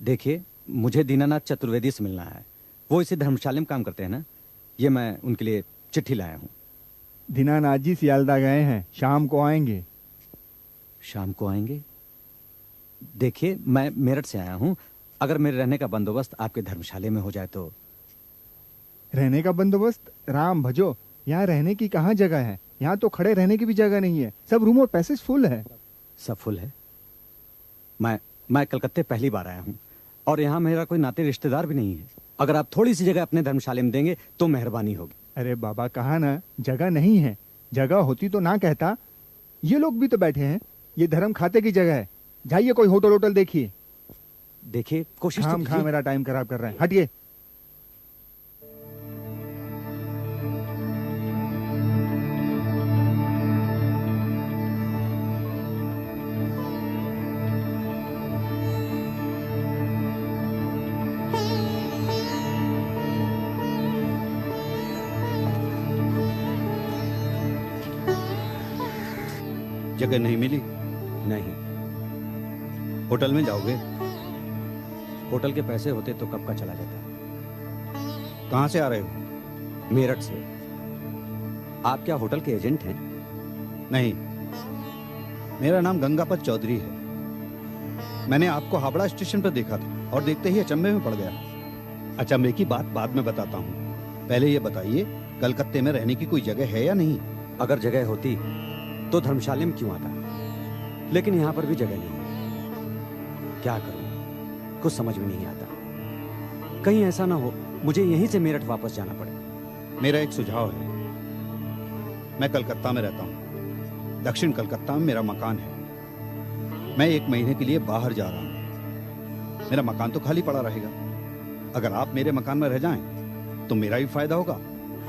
देखिए, मुझे दीनानाथ चतुर्वेदी से मिलना है। वो इसी धर्मशाला में काम करते हैं ना। ये मैं उनके लिए चिट्ठी लाया हूँ। दीनानाथ जी सियालदा गए हैं, शाम को आएंगे। शाम को आएंगे? देखिए, मैं मेरठ से आया हूँ। अगर मेरे रहने का बंदोबस्त आपके धर्मशाला में हो जाए तो। रहने का बंदोबस्त? राम भजो, यहाँ रहने की कहाँ जगह है। यहाँ तो खड़े रहने की भी जगह नहीं है। सब रूम और पैसेज फुल है। सब फुल है? मैं कलकत्ते पहली बार आया हूँ और यहाँ मेरा कोई नाते रिश्तेदार भी नहीं है। अगर आप थोड़ी सी जगह अपने धर्मशाला में देंगे तो मेहरबानी होगी। अरे बाबा, कहा ना जगह नहीं है। जगह होती तो ना कहता। ये लोग भी तो बैठे हैं। ये धर्म खाते की जगह है। जाइए कोई होटल होटल देखिए। देखिए, कोशिश तो कीजिए। मेरा टाइम खराब कर रहे हैं, हटिए। जगह नहीं मिली? नहीं। होटल में जाओगे? होटल के पैसे होते तो कब का चला जाता। कहां से आ रहे हो? मेरठ से। आप क्या होटल के एजेंट हैं? नहीं, मेरा नाम गंगापत चौधरी है। मैंने आपको हावड़ा स्टेशन पर देखा था और देखते ही अचंभे में पड़ गया। अचंभे की बात बाद में बताता हूँ। पहले ये बताइए, कलकत्ते में रहने की कोई जगह है या नहीं? अगर जगह होती तो धर्मशाला में क्यों आता, लेकिन यहाँ पर भी जगह नहीं है। क्या करूं, कुछ समझ में नहीं आता। कहीं ऐसा ना हो मुझे यहीं से मेरठ वापस जाना पड़े। मेरा एक सुझाव है। मैं कलकत्ता में रहता हूँ। दक्षिण कलकत्ता में मेरा मकान है। मैं 1 महीने के लिए बाहर जा रहा हूँ। मेरा मकान तो खाली पड़ा रहेगा। अगर आप मेरे मकान में रह जाएं तो मेरा भी फायदा होगा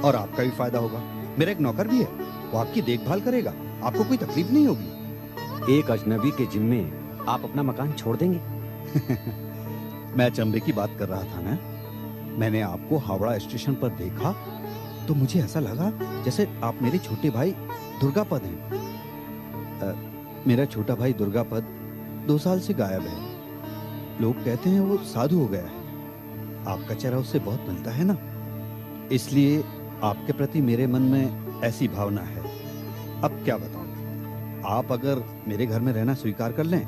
और आपका भी फायदा होगा। मेरा एक नौकर भी है, वो आपकी देखभाल करेगा। आपको कोई तकलीफ नहीं होगी। एक अजनबी के जिम्मे आप अपना मकान छोड़ देंगे? मैं अचंभे की बात कर रहा था ना। मैंने आपको हावड़ा स्टेशन पर देखा तो मुझे ऐसा लगा जैसे आप मेरे छोटे भाई दुर्गापद हैं। मेरा छोटा भाई दुर्गापद 2 साल से गायब है। लोग कहते हैं वो साधु हो गया है। आपका चेहरा उससे बहुत मिलता है ना, इसलिए आपके प्रति मेरे मन में ऐसी भावना है। अब क्या बताऊं, आप अगर मेरे घर में रहना स्वीकार कर लें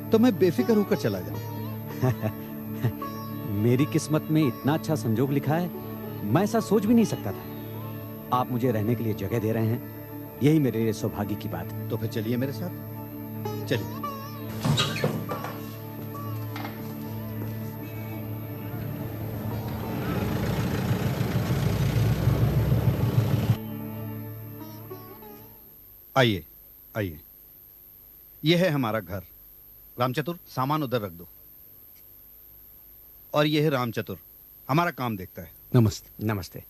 तो मैं बेफिक्र होकर चला जाऊं। मेरी किस्मत में इतना अच्छा संजोग लिखा है, मैं ऐसा सोच भी नहीं सकता था। आप मुझे रहने के लिए जगह दे रहे हैं, यही मेरे लिए सौभाग्य की बात है। तो फिर चलिए मेरे साथ, चलिए। आइए आइए, यह है हमारा घर। रामचतुर, सामान उधर रख दो। और यह है रामचतुर, हमारा काम देखता है। नमस्ते। नमस्ते।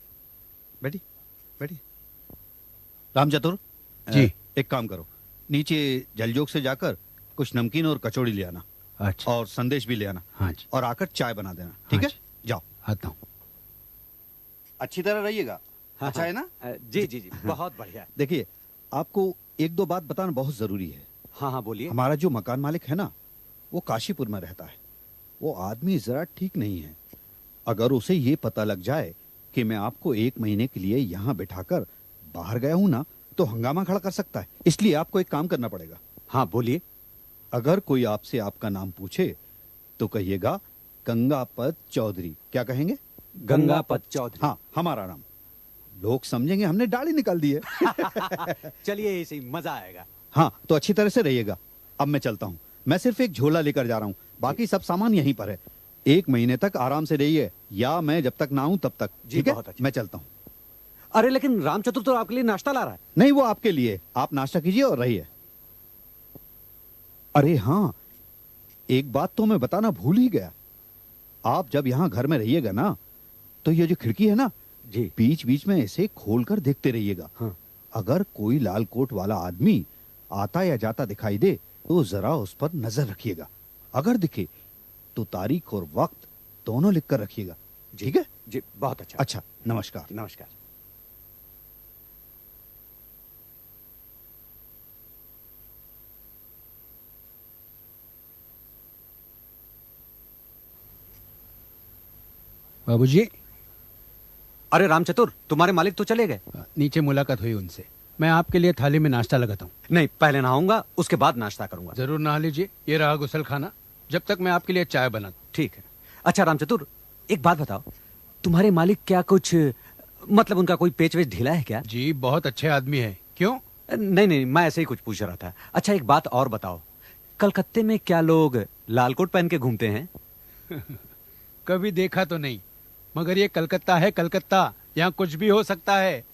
बैठी बैठी। रामचतुर जी। एक काम करो, नीचे जलजोग से जाकर कुछ नमकीन और कचौड़ी ले आना। अच्छा। और संदेश भी ले आना। हाँ जी। और आकर चाय बना देना, ठीक है? जाओ। आता हूँ। अच्छी तरह रहिएगा। हाँ, अच्छा है ना? जी जी जी, बहुत बढ़िया। देखिए, आपको 1-2 बात बताना बहुत जरूरी है। हाँ हाँ, बोलिए। हमारा जो मकान मालिक है ना, वो काशीपुर में रहता है। वो आदमी जरा ठीक नहीं है। अगर उसे ये पता लग जाए कि मैं आपको 1 महीने के लिए यहाँ बिठाकर बाहर गया हूं ना, तो हंगामा खड़ा कर सकता है। इसलिए आपको एक काम करना पड़ेगा। हाँ बोलिए। अगर कोई आपसे आपका नाम पूछे तो कहिएगा गंगापत चौधरी। क्या कहेंगे? गंगापत चौधरी। हाँ, हमारा नाम। लोग समझेंगे हमने दाढ़ी निकाल दी है। चलिए, इसे मजा आएगा। हाँ, तो अच्छी तरह से रहिएगा। अब मैं चलता हूँ। मैं सिर्फ एक झोला लेकर जा रहा हूँ, बाकी सब सामान यहीं पर है। 1 महीने तक आराम से रहिए, या मैं जब तक ना आऊं तब तक। ठीक है? मैं चलता हूँ। अरे लेकिन रामचतुर तो आपके लिए नाश्ता ला रहा है। नहीं, वो आपके लिए। आप नाश्ता कीजिए और रहिए। अरे हाँ, एक बात तो मैं बताना भूल ही गया। आप जब यहाँ घर में रहिएगा ना, तो ये जो खिड़की है ना जी, बीच बीच में ऐसे खोलकर देखते रहिएगा। हाँ। अगर कोई लाल कोट वाला आदमी आता या जाता दिखाई दे तो जरा उस पर नजर रखिएगा। अगर दिखे तो तारीख और वक्त दोनों लिखकर रखिएगा। ठीक है जी? बहुत अच्छा। अच्छा, नमस्कार। नमस्कार। बाबूजी, अरे रामचतुर, तुम्हारे मालिक तो चले गए। नीचे मुलाकात हुई उनसे। मैं आपके लिए थाली में नाश्ता लगाता हूँ। नहीं, पहले नहाऊंगा, उसके बाद नाश्ता करूंगा। जरूर नहा लीजिए, ये रहा गुसल खाना, जब तक मैं आपके लिए चाय बना। ठीक है। अच्छा रामचतुर, एक बात बताओ, तुम्हारे मालिक क्या कुछ, मतलब उनका कोई पेच वेच ढीला है क्या? जी, बहुत अच्छे आदमी है। क्यों? नहीं नहीं, मैं ऐसे ही कुछ पूछ रहा था। अच्छा एक बात और बताओ, कलकत्ते में क्या लोग लाल कोट पहन के घूमते हैं? कभी देखा तो नहीं, मगर ये कलकत्ता है, कलकत्ता, यहाँ कुछ भी हो सकता है।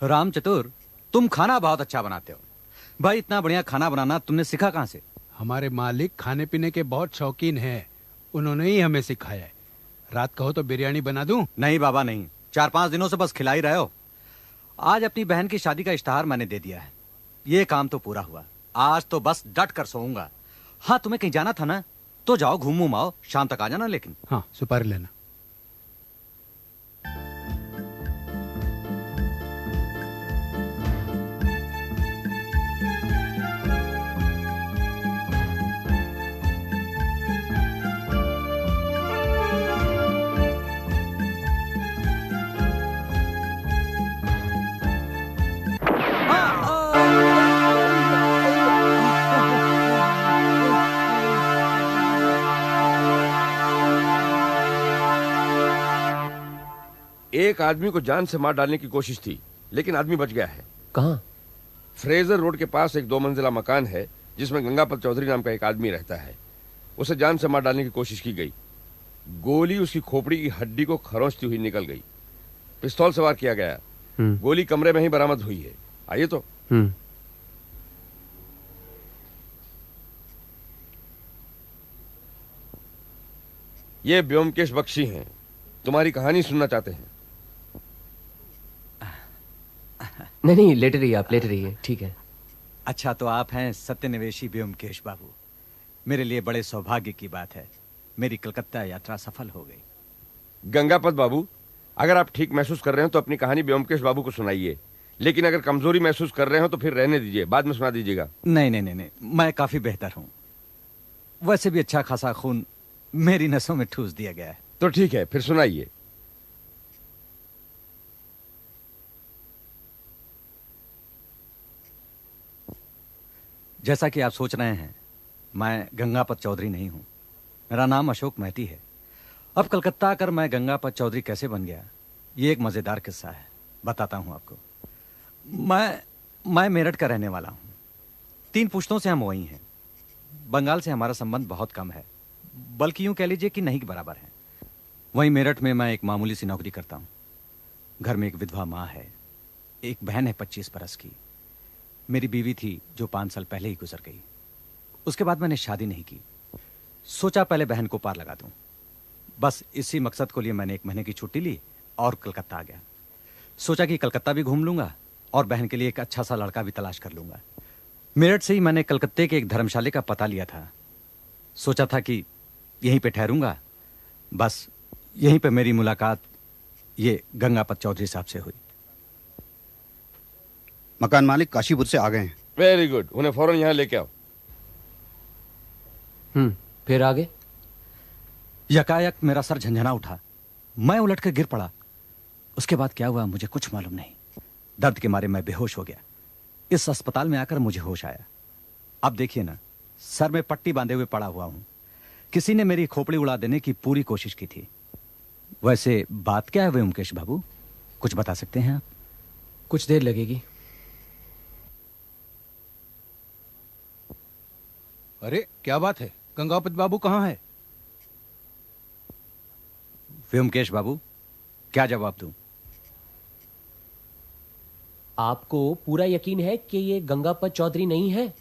रामचतुर, तुम खाना बहुत अच्छा बनाते हो भाई। इतना बढ़िया खाना बनाना तुमने सीखा कहाँ से? हमारे मालिक खाने पीने के बहुत शौकीन हैं, उन्होंने ही हमें सिखाया है। रात कहो तो बिरयानी बना दूं? नहीं बाबा नहीं, 4-5 दिनों से बस खिला ही रहे हो। आज अपनी बहन की शादी का इश्तेहार मैंने दे दिया है, ये काम तो पूरा हुआ। आज तो बस डट कर सोऊंगा। हाँ, तुम्हें कहीं जाना था ना, तो जाओ, घूम घूम आओ, शाम तक आ जाना। लेकिन हाँ, सुपारी लेना। एक आदमी को जान से मार डालने की कोशिश थी, लेकिन आदमी बच गया है। कहाँ? फ्रेजर रोड के पास एक 2 मंजिला मकान है जिसमें गंगापत चौधरी नाम का एक आदमी रहता है। उसे जान से मार डालने की कोशिश की गई। गोली उसकी खोपड़ी की हड्डी को खरोंचती हुई निकल गई। पिस्तौल से वार किया गया। गोली कमरे में ही बरामद हुई है। आइए तो। ये व्योमकेश बख्शी हैं, तुम्हारी कहानी सुनना चाहते हैं। नहीं, लेटे रहिए, आप लेटे रहिए, ठीक है। अच्छा, तो आप हैं सत्यनिवेशी व्योमकेश बाबू। मेरे लिए बड़े सौभाग्य की बात है, मेरी कलकत्ता यात्रा सफल हो गई। गंगापत बाबू, अगर आप ठीक महसूस कर रहे हो तो अपनी कहानी व्योमकेश बाबू को सुनाइए, लेकिन अगर कमजोरी महसूस कर रहे हो तो फिर रहने दीजिए, बाद में सुना दीजिएगा। नहीं नहीं नहीं नहीं, मैं काफी बेहतर हूं। वैसे भी अच्छा खासा खून मेरी नसों में ठूस दिया गया है। तो ठीक है, फिर सुनाइए। जैसा कि आप सोच रहे हैं, मैं गंगापत चौधरी नहीं हूं। मेरा नाम अशोक महती है। अब कलकत्ता आकर मैं गंगापत चौधरी कैसे बन गया, ये एक मजेदार किस्सा है, बताता हूं आपको। मैं मेरठ का रहने वाला हूं। 3 पुश्तों से हम वही हैं। बंगाल से हमारा संबंध बहुत कम है, बल्कि यूं कह लीजिए कि नहीं के बराबर है। वहीं मेरठ में मैं एक मामूली सी नौकरी करता हूं। घर में एक विधवा माँ है, एक बहन है 25 बरस की। मेरी बीवी थी जो 5 साल पहले ही गुजर गई। उसके बाद मैंने शादी नहीं की। सोचा पहले बहन को पार लगा दूं। बस इसी मकसद को लिए मैंने 1 महीने की छुट्टी ली और कलकत्ता आ गया। सोचा कि कलकत्ता भी घूम लूंगा और बहन के लिए एक अच्छा सा लड़का भी तलाश कर लूंगा। मेरठ से ही मैंने कलकत्ते के एक धर्मशाले का पता लिया था। सोचा था कि यहीं पे ठहरूंगा। बस यहीं पे मेरी मुलाकात ये गंगापत चौधरी साहब से हुई। मकान मालिक काशीपुर से आ गए हैं। वेरी गुड, उन्हें फौरन यहाँ लेके आओ। फिर आगे? यकायक मेरा सर झंझना उठा, मैं उलट कर गिर पड़ा। उसके बाद क्या हुआ मुझे कुछ मालूम नहीं। दर्द के मारे मैं बेहोश हो गया। इस अस्पताल में आकर मुझे होश आया। अब देखिए ना, सर में पट्टी बांधे हुए पड़ा हुआ हूं। किसी ने मेरी खोपड़ी उड़ा देने की पूरी कोशिश की थी। वैसे बात क्या है व्योमकेश बाबू, कुछ बता सकते हैं आप? कुछ देर लगेगी। अरे क्या बात है, गंगापत बाबू कहाँ है? व्योमकेश बाबू, क्या जवाब दूं? आपको पूरा यकीन है कि ये गंगापत चौधरी नहीं है?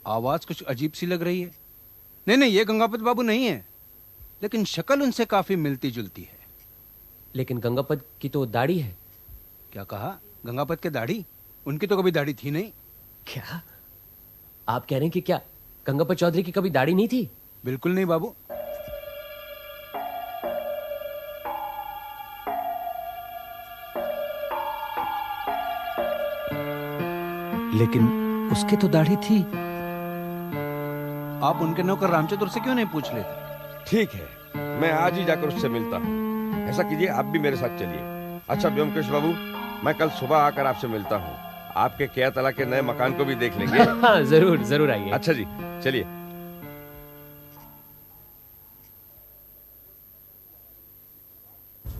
आवाज कुछ अजीब सी लग रही है। नहीं नहीं, ये गंगापत बाबू नहीं है, लेकिन शक्ल उनसे काफी मिलती जुलती है। लेकिन गंगापत की तो दाढ़ी है। क्या कहा? गंगापत के दाढ़ी? उनकी तो कभी दाढ़ी थी नहीं। क्या आप कह रहे हैं कि क्या गंगापत चौधरी की कभी दाढ़ी नहीं थी? बिल्कुल नहीं बाबू। लेकिन उसकी तो दाढ़ी थी। आप उनके नौकर रामचतुर से क्यों नहीं पूछ लेते? ठीक है, मैं आज ही जाकर उससे मिलता हूँ। ऐसा कीजिए, आप भी मेरे साथ चलिए। अच्छा व्योमकेश बाबू, मैं कल सुबह आकर आपसे मिलता हूँ। आपके केतला के नए मकान को भी देख लेंगे। हाँ, जरूर जरूर आइए। अच्छा जी, चलिए।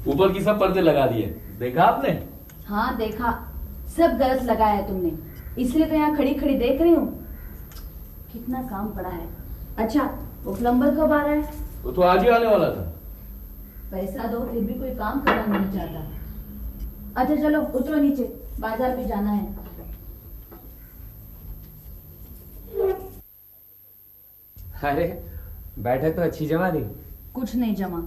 ऊपर की सब पर्दे लगा दिए, देखा आपने? हाँ देखा, सब गलत लगाया है तुमने, इसलिए तो यहाँ खड़ी खड़ी देख रही हूँ। कितना काम पड़ा है। अच्छा, वो प्लम्बर कब आ रहा है? वो तो आज ही आने वाला था। पैसा दो फिर भी कोई काम करना नहीं चाहता। अच्छा चलो उतरो नीचे, बाजार भी जाना है। अरे बैठक तो अच्छी जमा दी। कुछ नहीं जमा।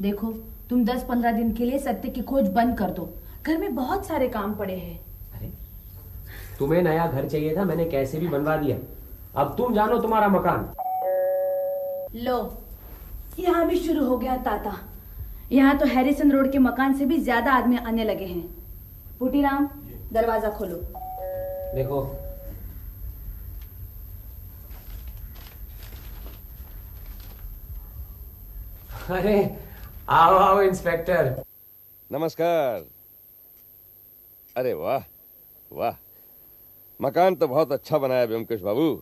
देखो तुम 10-15 दिन के लिए सत्य की खोज बंद कर दो, घर में बहुत सारे काम पड़े हैं। अरे तुम्हें नया घर चाहिए था, मैंने कैसे भी बनवा दिया। अब तुम जानो तुम्हारा मकान। लो, यहाँ भी शुरू हो गया ताता। यहाँ तो हैरिसन रोड के मकान से भी ज्यादा आदमी आने लगे हैं। पुटीराम, दरवाजा खोलो। देखो, अरे आओ आओ इंस्पेक्टर। नमस्कार। अरे वाह वाह, मकान तो बहुत अच्छा बनाया व्योमकेश बाबू,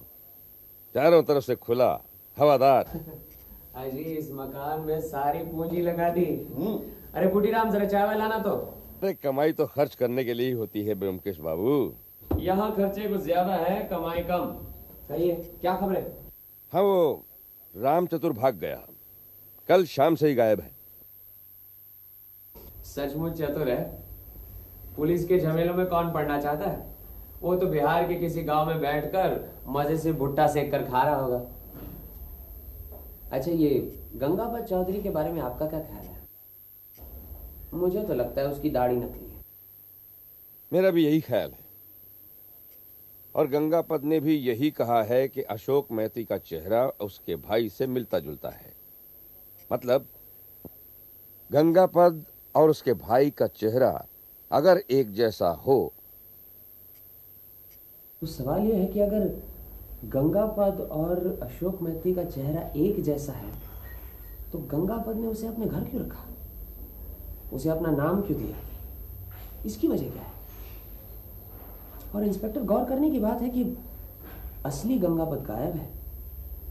चारों तरफ से खुला, हवादार। अजी इस मकान में सारी पूंजी लगा दी। अरे पुटीराम, जरा चाय लाना तो। अरे कमाई तो खर्च करने के लिए ही होती है व्योमकेश बाबू। यहाँ खर्चे कुछ ज्यादा है, कमाई कम। कहिए क्या खबर है? हाँ, वो रामचतुर भाग गया, कल शाम से ही गायब है। सचमुच चतुर है। पुलिस के झमेलों में कौन पड़ना चाहता है? वो तो बिहार के किसी गांव में बैठकर मजे से भुट्टा सेक कर खा रहा होगा। अच्छा, ये गंगापत चौधरी के बारे में आपका क्या ख्याल है? मुझे तो लगता है उसकी दाढ़ी नकली है। मेरा भी यही ख्याल है, और गंगापत ने भी यही कहा है कि अशोक मैती का चेहरा उसके भाई से मिलता जुलता है। मतलब गंगापत और उसके भाई का चेहरा अगर एक जैसा हो तो सवाल यह है कि अगर गंगापत और अशोक मैती का चेहरा एक जैसा है तो गंगापत ने उसे अपने घर क्यों रखा, उसे अपना नाम क्यों दिया, इसकी वजह क्या है? और इंस्पेक्टर, गौर करने की बात है कि असली गंगापत गायब है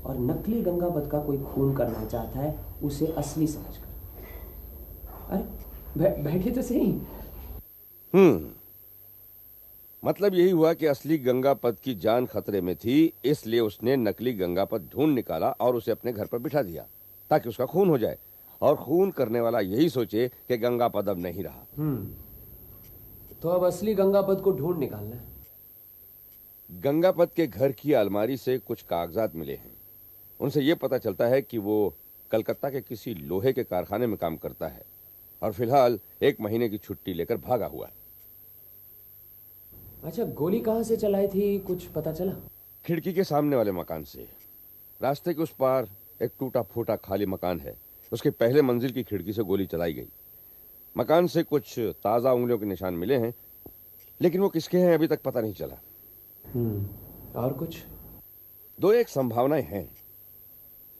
और नकली गंगापत का कोई खून करना चाहता है उसे असली समझकर। अरे बैठिए तो सही। मतलब यही हुआ कि असली गंगापत की जान खतरे में थी, इसलिए उसने नकली गंगापत ढूंढ निकाला और उसे अपने घर पर बिठा दिया ताकि उसका खून हो जाए, और खून करने वाला यही सोचे कि गंगापत अब नहीं रहा। तो अब असली गंगापत को ढूंढ निकालना है। गंगापत के घर की अलमारी से कुछ कागजात मिले हैं। उनसे यह पता चलता है कि वो कलकत्ता के किसी लोहे के कारखाने में काम करता है और फिलहाल 1 महीने की छुट्टी लेकर भागा हुआ है। अच्छा, गोली कहां से चलाई थी, कुछ पता चला? खिड़की के सामने वाले मकान से। रास्ते के उस पार एक टूटा फूटा खाली मकान है, उसके पहले मंजिल की खिड़की से गोली चलाई गई। मकान से कुछ ताजा उंगलियों के निशान मिले हैं, लेकिन वो किसके हैं अभी तक पता नहीं चला। और कुछ? 2 संभावनाएं हैं।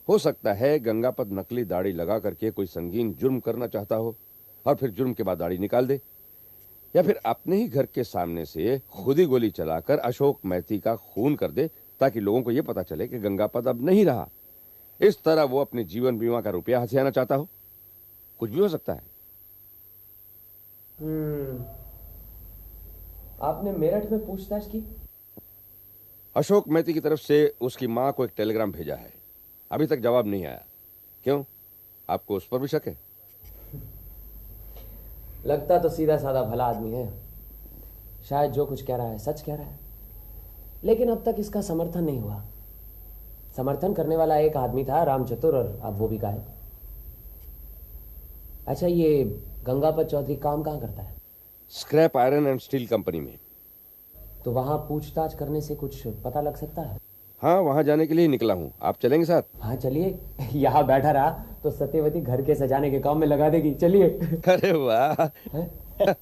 हो सकता है गंगापत नकली दाढ़ी लगा करके कोई संगीन जुर्म करना चाहता हो और फिर जुर्म के बाद दाढ़ी निकाल दे, या फिर अपने ही घर के सामने से खुद ही गोली चलाकर अशोक मैती का खून कर दे ताकि लोगों को यह पता चले कि गंगापत अब नहीं रहा। इस तरह वो अपने जीवन बीमा का रुपया हथियाना चाहता हो। कुछ भी हो सकता है। आपने मेरठ में पूछताछ की? अशोक मैती की तरफ से उसकी मां को एक टेलीग्राम भेजा है, अभी तक जवाब नहीं आया। क्यों, आपको उस पर भी शक है? लगता तो सीधा साधा भला आदमी है, शायद जो कुछ कह रहा है सच कह रहा है, लेकिन अब तक इसका समर्थन नहीं हुआ। समर्थन करने वाला एक आदमी था, रामचतुर, और अब वो भी गायब। अच्छा, ये गंगापत चौधरी काम कहां करता है? Scrap iron and steel company में। तो वहां पूछताछ करने से कुछ पता लग सकता है? हाँ, वहां जाने के लिए निकला हूं। आप चलेंगे साथ? हाँ चलिए। यहाँ बैठा रहा तो सत्यवती घर के सजाने के काम में लगा देगी। चलिए। अरे वाह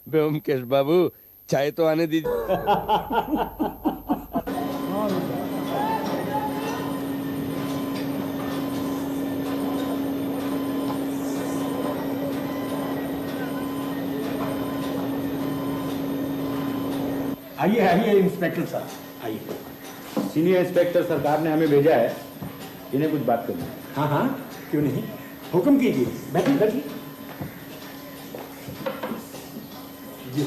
व्योमकेश बाबू, चाय तो आने दीजिए। आइए आइए इंस्पेक्टर साहब आइए। सीनियर इंस्पेक्टर सरकार ने हमें भेजा है, इन्हें कुछ बात करनी है। हाँ हाँ क्यों नहीं, हुक्म कीजिए, बैठिए बैठिए। जी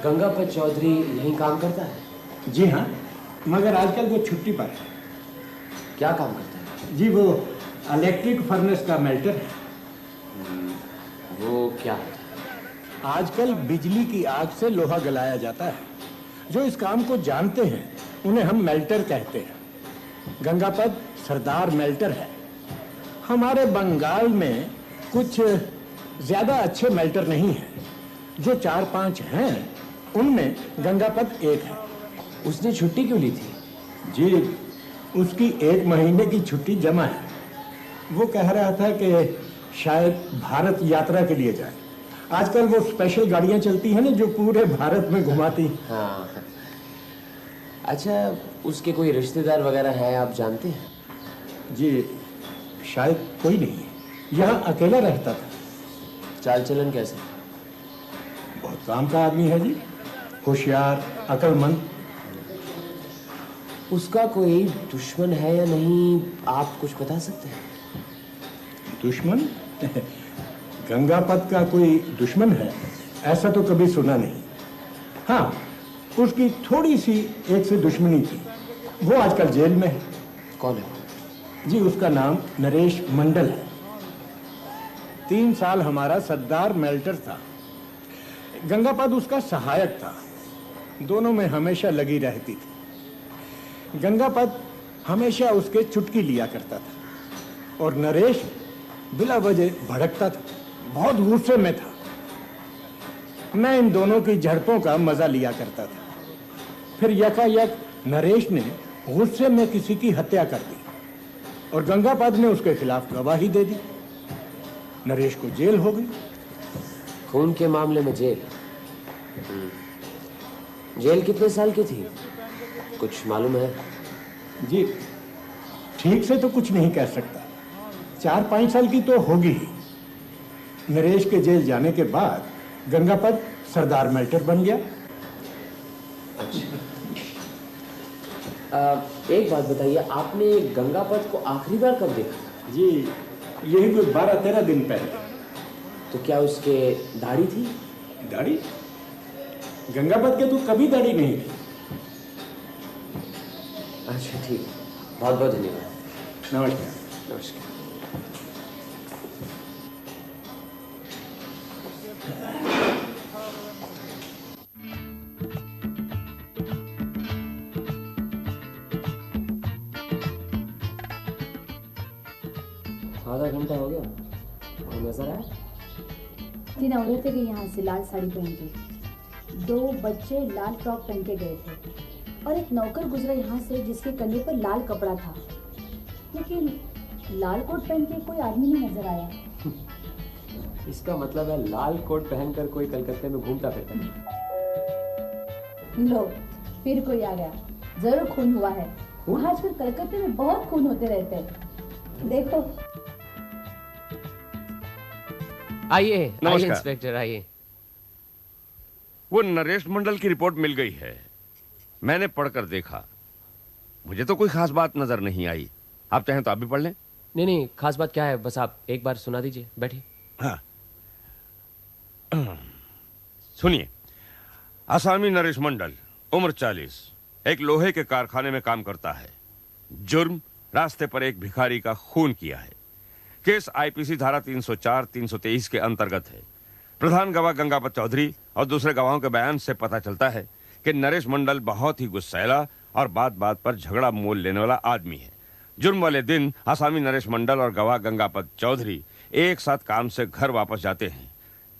गंगापत चौधरी यहीं काम करता है? जी हाँ, मगर आजकल वो छुट्टी पर है। क्या काम करता है? जी वो इलेक्ट्रिक फर्नेस का मेल्टर है। वो क्या है? आजकल बिजली की आग से लोहा गलाया जाता है। जो इस काम को जानते हैं उन्हें हम मेल्टर कहते हैं। गंगापत सरदार मेल्टर है। हमारे बंगाल में कुछ ज्यादा अच्छे मेल्टर नहीं हैं। जो 4-5 हैं उनमें गंगापत एक है। उसने छुट्टी क्यों ली थी? जी उसकी 1 महीने की छुट्टी जमा है। वो कह रहा था कि शायद भारत यात्रा के लिए जाए। आजकल वो स्पेशल गाड़ियां चलती हैं ना जो पूरे भारत में घुमाती। हाँ अच्छा, उसके कोई रिश्तेदार वगैरह है आप जानते हैं? जी शायद कोई नहीं है, यहाँ अकेला रहता था। चाल चलन कैसे? बहुत काम का आदमी है जी, होशियार अक्लमंद। उसका कोई दुश्मन है या नहीं, आप कुछ बता सकते हैं? दुश्मन? गंगापत का कोई दुश्मन है ऐसा तो कभी सुना नहीं। हाँ उसकी थोड़ी सी एक से दुश्मनी थी। वो आजकल जेल में है। कौन है? जी उसका नाम नरेश मंडल है। 3 साल हमारा सरदार मेल्टर था। गंगापत उसका सहायक था। दोनों में हमेशा लगी रहती थी। गंगापत हमेशा उसके चुटकी लिया करता था और नरेश बिला वजह भड़कता था, बहुत गुस्से में था। मैं इन दोनों की झड़पों का मजा लिया करता था। फिर यकायक नरेश ने गुस्से में किसी की हत्या कर दी और गंगापत ने उसके खिलाफ गवाही दे दी। नरेश को जेल हो गई। खून के मामले में जेल? जेल कितने साल की थी, कुछ मालूम है? जी ठीक से तो कुछ नहीं कह सकता। 4-5 साल की तो होगी ही। नरेश के जेल जाने के बाद गंगापत सरदार मेल्टर बन गया। अच्छा एक बात बताइए, आपने गंगापत को आखिरी बार कब देखा? जी यही कोई 12-13 दिन पहले। तो क्या उसके दाढ़ी थी? दाढ़ी? गंगापत के तो कभी दाढ़ी नहीं थी। अच्छा ठीक, बहुत बहुत धन्यवाद। नमस्कार। नमस्कार। आधा घंटा हो गया और नजर आया? 3 औरतें गई यहाँ से लाल साड़ी पहन के, 2 बच्चे लाल फ्रॉक पहन के गए थे और एक नौकर गुजरा यहाँ से जिसके कंधे पर लाल कपड़ा था, लेकिन लाल कोट पहन के कोई आदमी नहीं नजर आया। इसका मतलब है लाल कोट पहनकर कोई कलकत्ते में घूमता फिरता है। लो फिर कोई आ गया। जरूर खून हुआ है। आजकल कलकत्ते में बहुत खून होते रहते हैं, देखो। आइए नमस्कार। इंस्पेक्टर आइए। वो नरेश मंडल की रिपोर्ट मिल गई है। मैंने पढ़कर देखा, मुझे तो कोई खास बात नजर नहीं आई। आप चाहें तो आप भी पढ़ लें। नहीं नहीं, खास बात क्या है, बस आप एक बार सुना दीजिए, बैठिए। हाँ सुनिए। आसामी नरेश मंडल, उम्र 40, एक लोहे के कारखाने में काम करता है। जुर्म, रास्ते पर एक भिखारी का खून किया है। केस आईपीसी धारा 304-323 के अंतर्गत है। प्रधान गवाह गंगापत चौधरी और दूसरे गवाहों के बयान से पता चलता है कि नरेश मंडल बहुत ही गुस्सैला और बात बात पर झगड़ा मोल लेने वाला आदमी है। जुर्म वाले दिन आसामी नरेश मंडल और गवाह गंगापत चौधरी एक साथ काम से घर वापस जाते हैं।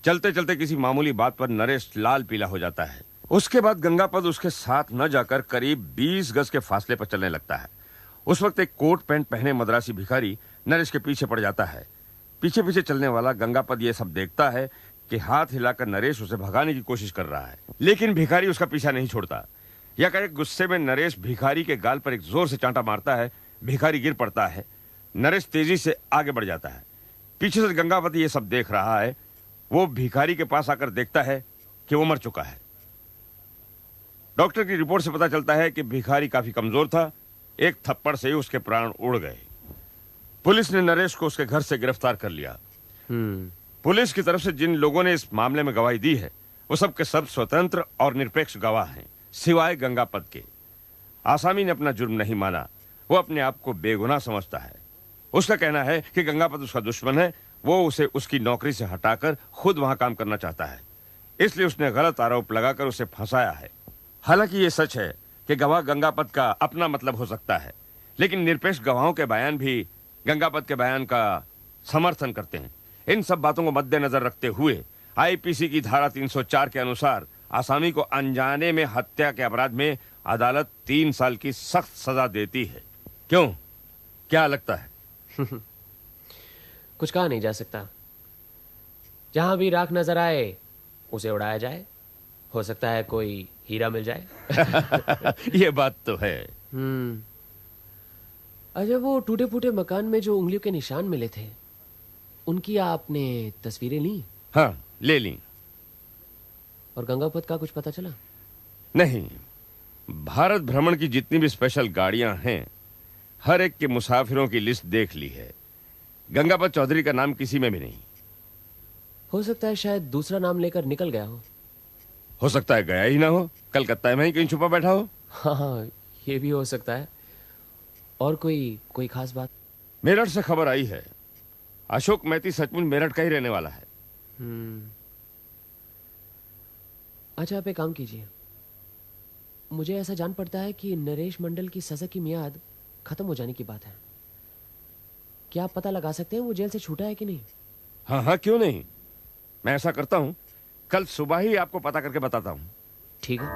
चलते चलते किसी मामूली बात पर नरेश लाल पीला हो जाता है। उसके बाद गंगापत उसके साथ न जाकर करीब 20 गज के फासले पर चलने लगता है। उस वक्त एक कोट पैंट पहने मद्रासी भिखारी नरेश के पीछे पड़ जाता है। पीछे पीछे चलने वाला गंगापत ये सब देखता है कि हाथ हिलाकर नरेश उसे भगाने की कोशिश कर रहा है, लेकिन भिखारी उसका पीछा नहीं छोड़ता। यकायक गुस्से में नरेश भिखारी के गाल पर एक जोर से चांटा मारता है। भिखारी गिर पड़ता है। नरेश तेजी से आगे बढ़ जाता है। पीछे से गंगापत ये सब देख रहा है। वो भिखारी के पास आकर देखता है कि वो मर चुका है। डॉक्टर की रिपोर्ट से पता चलता है कि भिखारी काफी कमजोर था। एक थप्पड़ से ही उसके प्राण उड़ गए। पुलिस ने नरेश को उसके घर से गिरफ्तार कर लिया। पुलिस की तरफ से जिन लोगों ने इस मामले में गवाही दी है वो सब के सब स्वतंत्र और निरपेक्ष गवाह हैं, सिवाय गंगापत के। आसामी ने अपना जुर्म नहीं माना। वो अपने आप को बेगुनाह समझता है। उसका कहना है कि गंगापत उसका दुश्मन है। वो उसे उसकी नौकरी से हटाकर खुद वहां काम करना चाहता है, इसलिए उसने गलत आरोप लगाकर उसे फंसाया है। हालांकि ये सच है कि गवाह गंगापत का अपना मतलब हो सकता है, लेकिन निरपेक्ष गवाहों के बयान भी गंगापत के बयान का समर्थन करते हैं। इन सब बातों को मद्देनजर रखते हुए आईपीसी की धारा 304 के अनुसार आसामी को अनजाने में हत्या के अपराध में अदालत 3 साल की सख्त सजा देती है। क्यों, क्या लगता है? कुछ कहा नहीं जा सकता। जहां भी राख नजर आए उसे उड़ाया जाए। हो सकता है कोई हीरा मिल जाए। ये बात तो है। अच्छा, वो टूटे फूटे मकान में जो उंगलियों के निशान मिले थे, उनकी आपने तस्वीरें ली? हाँ, ले ली। और गंगापत का कुछ पता चला? नहीं। भारत भ्रमण की जितनी भी स्पेशल गाड़ियां हैं, हर एक के मुसाफिरों की लिस्ट देख ली है। गंगापत चौधरी का नाम किसी में भी नहीं। हो सकता है शायद दूसरा नाम लेकर निकल गया हो सकता है गया ही ना हो, कलकत्ता में ही कहीं छुपा बैठा हो। हाँ, ये भी हो सकता है। और कोई खास बात? मेरठ से खबर आई है। अशोक मैती सचमुच मेरठ का ही रहने वाला है। अच्छा, आप एक काम कीजिए। मुझे ऐसा जान पड़ता है कि नरेश मंडल की सजा की मियाद खत्म हो जाने की बात है। क्या आप पता लगा सकते हैं वो जेल से छूटा है कि नहीं? हाँ, क्यों नहीं। मैं ऐसा करता हूं, कल सुबह ही आपको पता करके बताता हूं। ठीक है।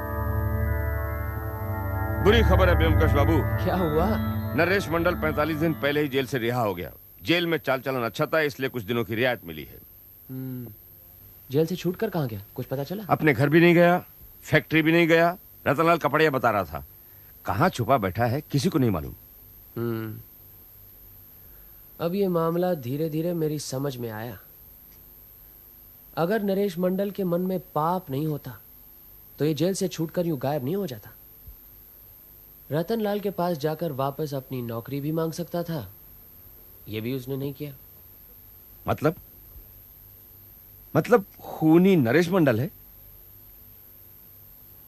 बुरी खबर है ब्योमकेश बाबू। क्या हुआ? नरेश मंडल 45 दिन पहले ही जेल से रिहा हो गया। जेल में चाल चलन अच्छा था, इसलिए कुछ दिनों की रियायत मिली है। जेल से छूटकर कहां गया, कुछ पता चला? अपने घर भी नहीं गया, फैक्ट्री भी नहीं गया। रतनलाल कपड़िया बता रहा था। कहां छुपा बैठा है किसी को नहीं मालूम। अब ये मामला धीरे धीरे मेरी समझ में आया। अगर नरेश मंडल के मन में पाप नहीं होता तो ये जेल से छूटकर यूं गायब नहीं हो जाता। रतनलाल के पास जाकर वापस अपनी नौकरी भी मांग सकता था। ये भी उसने नहीं किया। मतलब खूनी नरेश मंडल है?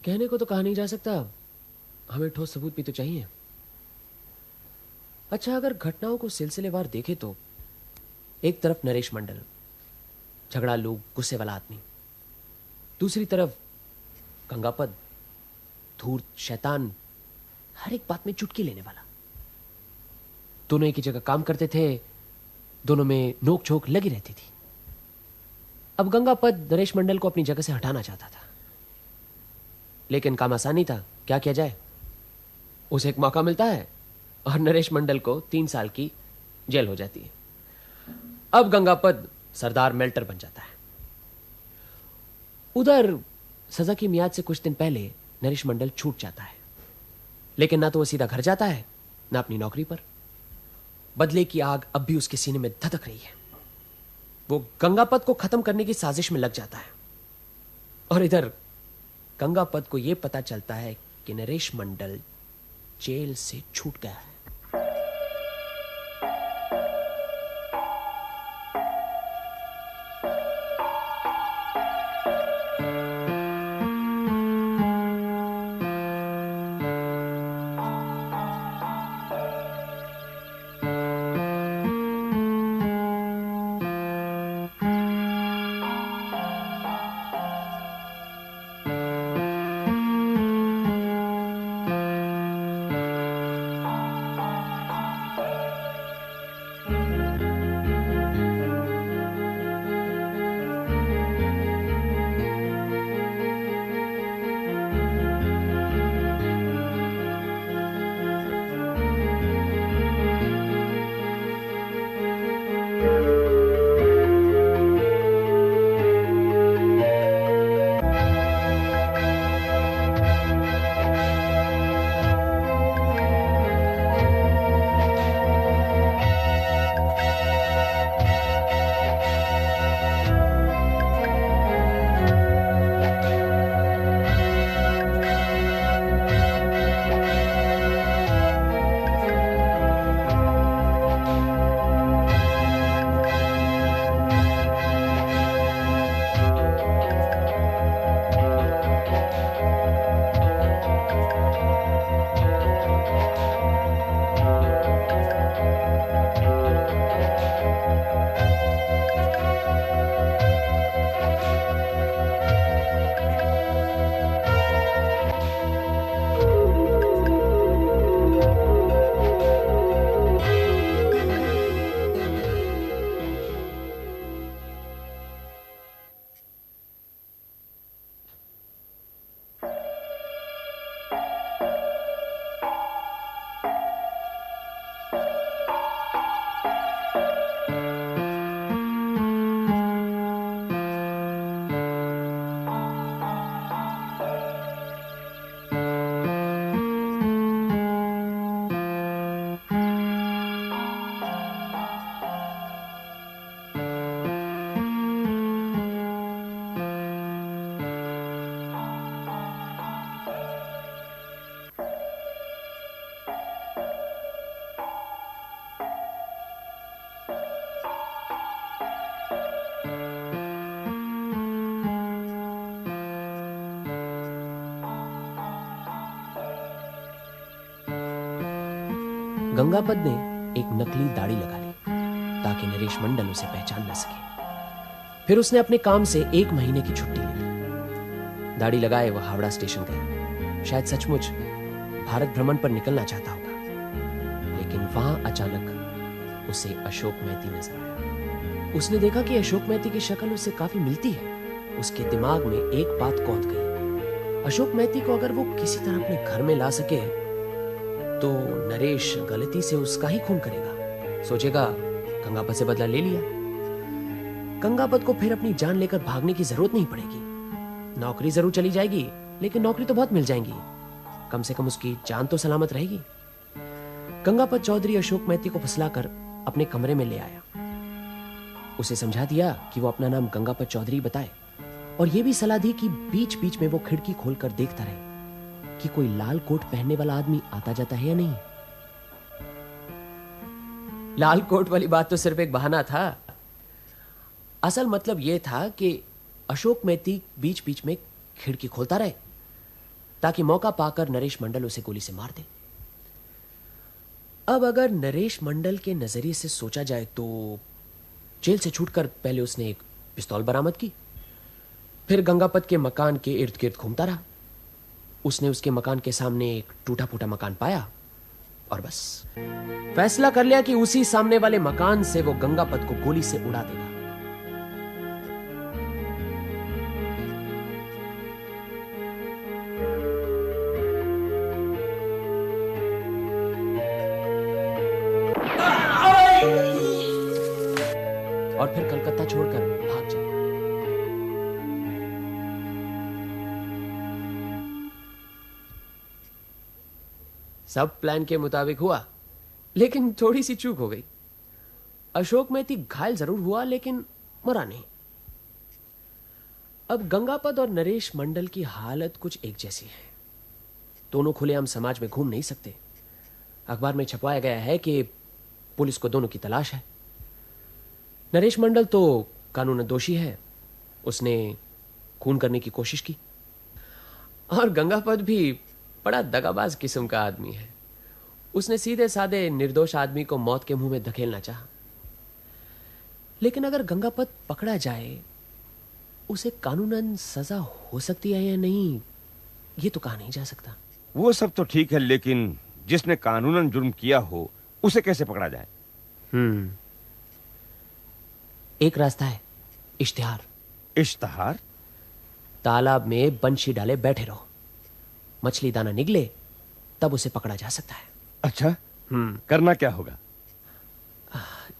कहने को तो कहा नहीं जा सकता, हमें ठोस सबूत भी तो चाहिए। अच्छा, अगर घटनाओं को सिलसिलेवार देखे तो एक तरफ नरेश मंडल, झगड़ालू गुस्से वाला आदमी, दूसरी तरफ गंगापत, धूर्त शैतान, हर एक बात में चुटकी लेने वाला। दोनों एक ही जगह काम करते थे, दोनों में नोक झोंक लगी रहती थी। अब गंगापत नरेश मंडल को अपनी जगह से हटाना चाहता था, लेकिन काम आसानी था। क्या किया जाए? उसे एक मौका मिलता है और नरेश मंडल को 3 साल की जेल हो जाती है। अब गंगापत सरदार मेल्टर बन जाता है। उधर सजा की मियाद से कुछ दिन पहले नरेश मंडल छूट जाता है, लेकिन ना तो वो सीधा घर जाता है ना अपनी नौकरी पर। बदले की आग अब भी उसके सीने में धधक रही है। वो गंगापत को खत्म करने की साजिश में लग जाता है। और इधर गंगापत को यह पता चलता है कि नरेश मंडल जेल से छूट गया है। गंगापद ने एक नकली दाढ़ी लगा ली ताकि नरेश मंडल उसे पहचान न सके। फिर उसने अपने काम से 1 महीने की छुट्टी ली। दाढ़ी लगाए वह हावड़ा स्टेशन गया। शायद सचमुच भारत भ्रमण पर निकलना चाहता होगा, लेकिन वहां अचानक उसे अशोक मेहती नजर आया। उसने देखा कि अशोक मेहती की शक्ल उससे काफी मिलती है। उसके दिमाग में एक बात कौंध गई, अशोक मेहती को अगर वो किसी तरह अपने घर में ला सके तो नरेश गलती से उसका ही खून करेगा। सोचेगा गंगापत से बदला ले लिया। गंगापत को फिर अपनी जान लेकर भागने की जरूरत नहीं पड़ेगी। नौकरी जरूर चली जाएगी, लेकिन नौकरी तो बहुत मिल जाएंगी। कम से कम उसकी जान तो सलामत रहेगी। गंगापत चौधरी अशोक मेहती को फुसलाकर अपने कमरे में ले आया। उसे समझा दिया कि वो अपना नाम गंगापत चौधरी बताए और यह भी सलाह दी कि बीच बीच में वो खिड़की खोलकर देखता रहे कि कोई लाल कोट पहनने वाला आदमी आता जाता है या नहीं। लाल कोट वाली बात तो सिर्फ एक बहाना था। असल मतलब यह था कि अशोक मेहती बीच बीच में खिड़की खोलता रहे ताकि मौका पाकर नरेश मंडल उसे गोली से मार दे। अब अगर नरेश मंडल के नजरिए से सोचा जाए तो जेल से छूटकर पहले उसने एक पिस्तौल बरामद की, फिर गंगापत के मकान के इर्द गिर्द घूमता रहा। उसने उसके मकान के सामने एक टूटा फूटा मकान पाया और बस फैसला कर लिया कि उसी सामने वाले मकान से वो गंगापत को गोली से उड़ा देगा। और फिर कलकत्ता छोड़कर भाग जाए। सब प्लान के मुताबिक हुआ, लेकिन थोड़ी सी चूक हो गई। अशोक मेहती घायल जरूर हुआ, लेकिन मरा नहीं। अब गंगापत और नरेश मंडल की हालत कुछ एक जैसी है। दोनों खुलेआम समाज में घूम नहीं सकते। अखबार में छपवाया गया है कि पुलिस को दोनों की तलाश है। नरेश मंडल तो कानूनन दोषी है, उसने खून करने की कोशिश की, और गंगापत भी बड़ा दगाबाज किस्म का आदमी है। उसने सीधे साधे निर्दोष आदमी को मौत के मुंह में धकेलना चाहा। लेकिन अगर गंगापत पकड़ा जाए, उसे कानूनन सजा हो सकती है या नहीं, ये तो कहा नहीं जा सकता। वो सब तो ठीक है, लेकिन जिसने कानूनन जुर्म किया हो उसे कैसे पकड़ा जाए? एक रास्ता है, इश्तिहार। इश्तिहार? तालाब में बंशी डाले बैठे रहो, मछली दाना निकले तब उसे पकड़ा जा सकता है। अच्छा, करना क्या होगा?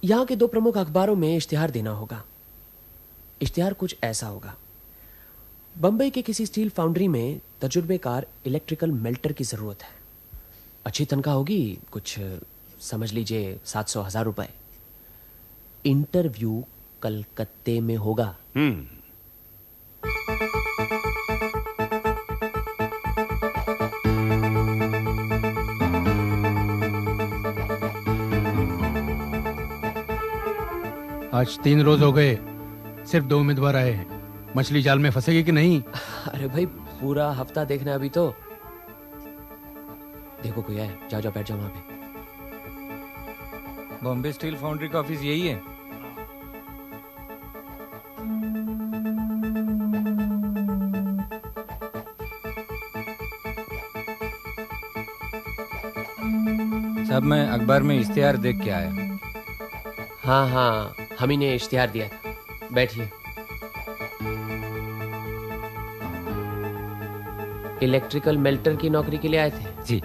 यहां के 2 प्रमुख अखबारों में इश्तिहार देना होगा। इश्तिहार कुछ ऐसा होगा, बंबई के किसी स्टील फाउंड्री में तजुर्बेकार इलेक्ट्रिकल मेल्टर की जरूरत है। अच्छी तनख्वाह होगी, कुछ समझ लीजिए 700,000 रुपए। इंटरव्यू कलकत्ते में होगा। आज 3 रोज हो गए, सिर्फ 2 उम्मीदवार आए हैं। मछली जाल में फंसेगी कि नहीं? अरे भाई, पूरा हफ्ता देखना है अभी तो। देखो कोई आए, जाओ जाओ बैठ जाओ वहां पे। बॉम्बे स्टील फाउंड्री का ऑफिस यही है? साहब, मैं अखबार में इश्तिहार देख के आया। हाँ, हम ही ने इश्तिहार दिया था। बैठिए। इलेक्ट्रिकल मेल्टर की नौकरी के लिए आए थे? जी।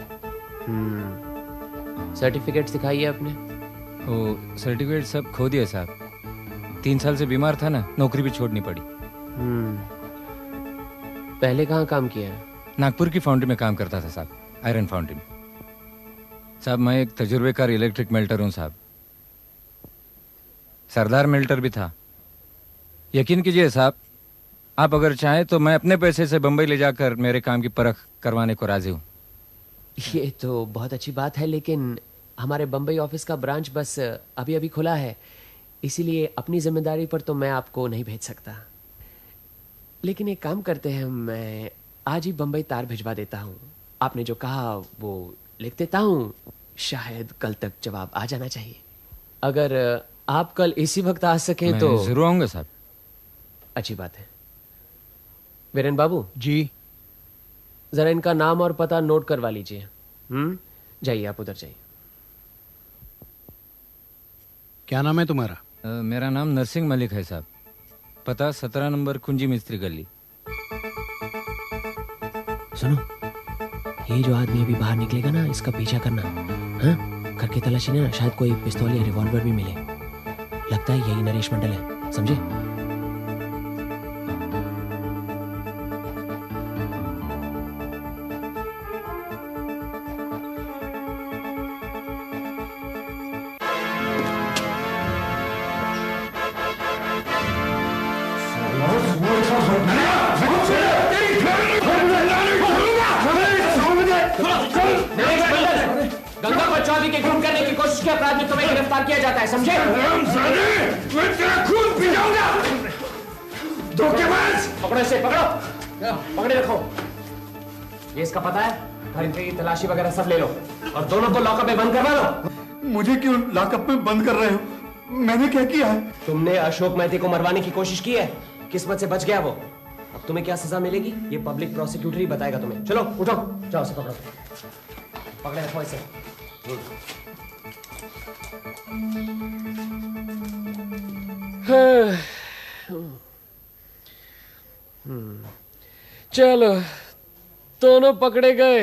सर्टिफिकेट दिखाइए अपने। वो सर्टिफिकेट सब खो दिया साहब। 3 साल से बीमार था ना, नौकरी भी छोड़नी पड़ी। पहले कहाँ काम किया है? नागपुर की फाउंड्री में काम करता था साहब, आयरन फाउंड्री में। साहब, मैं एक तजुर्बेकार इलेक्ट्रिक मेल्टर हूँ साहब। सरदार मेल्टर भी था। यकीन कीजिए साहब, आप अगर चाहें तो मैं अपने पैसे से बंबई ले जाकर मेरे काम की परख करवाने को राजी हूँ। ये तो बहुत अच्छी बात है, लेकिन हमारे बंबई ऑफिस का ब्रांच बस अभी अभी खुला है, इसीलिए अपनी जिम्मेदारी पर तो मैं आपको नहीं भेज सकता। लेकिन एक काम करते हैं, मैं आज ही बंबई तार भिजवा देता हूँ। आपने जो कहा वो लिख देता हूँ, शायद कल तक जवाब आ जाना चाहिए। अगर आप कल इसी वक्त आ सकें तो मैं जरूर आऊंगा साहब। अच्छी बात है। वीरेन बाबू जी। जरा इनका नाम और पता नोट करवा लीजिए। जाइए, आप उधर जाइए। क्या नाम है तुम्हारा? मेरा नाम नरसिंह मलिक है साहब। पता 17 नंबर कुंजी मिस्त्री गली। सुनो, ये जो आदमी अभी बाहर निकलेगा ना, इसका पीछा करना। हाँ, करके तलाशी ना, शायद कोई पिस्तौल या रिवॉल्वर भी मिले। लगता है यही नरेश मंडल है, समझे? गंगा पर चौधरी के खून करने की कोशिश के अपराध में तुम्हें गिरफ्तार किया जाता है, समझे? मैं तेरा खून पी जाऊंगा। धोखेबाज! पकड़ो इसे, पकड़ो, पकड़े रखो। ये इसका पता है, घर की तलाशी वगैरह सब ले लो और दोनों को लॉकअप में बंद करवा लो। मुझे क्यों लॉकअप में बंद कर रहे हो? मैंने क्या किया है? तुमने अशोक मेहती को मरवाने की कोशिश की है, किस्मत से बच गया वो। अब तुम्हें क्या सजा मिलेगी ये पब्लिक प्रोसिक्यूटर ही बताएगा तुम्हें। चलो उठो, जाओ इसे पकड़ो, पकड़े रखो इसे। चलो, दोनों पकड़े गए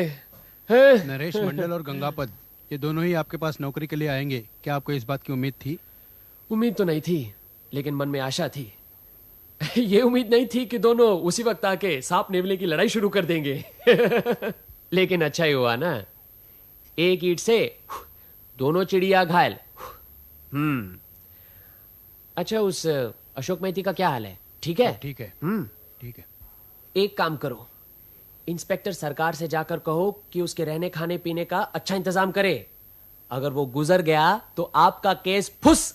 हैं। नरेश मंडल और गंगापद, ये दोनों ही आपके पास नौकरी के लिए आएंगे। क्या आपको इस बात की उम्मीद थी? उम्मीद तो नहीं थी, लेकिन मन में आशा थी। ये उम्मीद नहीं थी कि दोनों उसी वक्त आके सांप नेवले की लड़ाई शुरू कर देंगे। लेकिन अच्छा ही हुआ ना, एक ईंट से दोनों चिड़िया घायल। अच्छा, उस अशोक मेहती का क्या हाल है? ठीक है? ठीक है, ठीक है। एक काम करो, इंस्पेक्टर सरकार से जाकर कहो कि उसके रहने खाने पीने का अच्छा इंतजाम करे। अगर वो गुजर गया तो आपका केस फुस।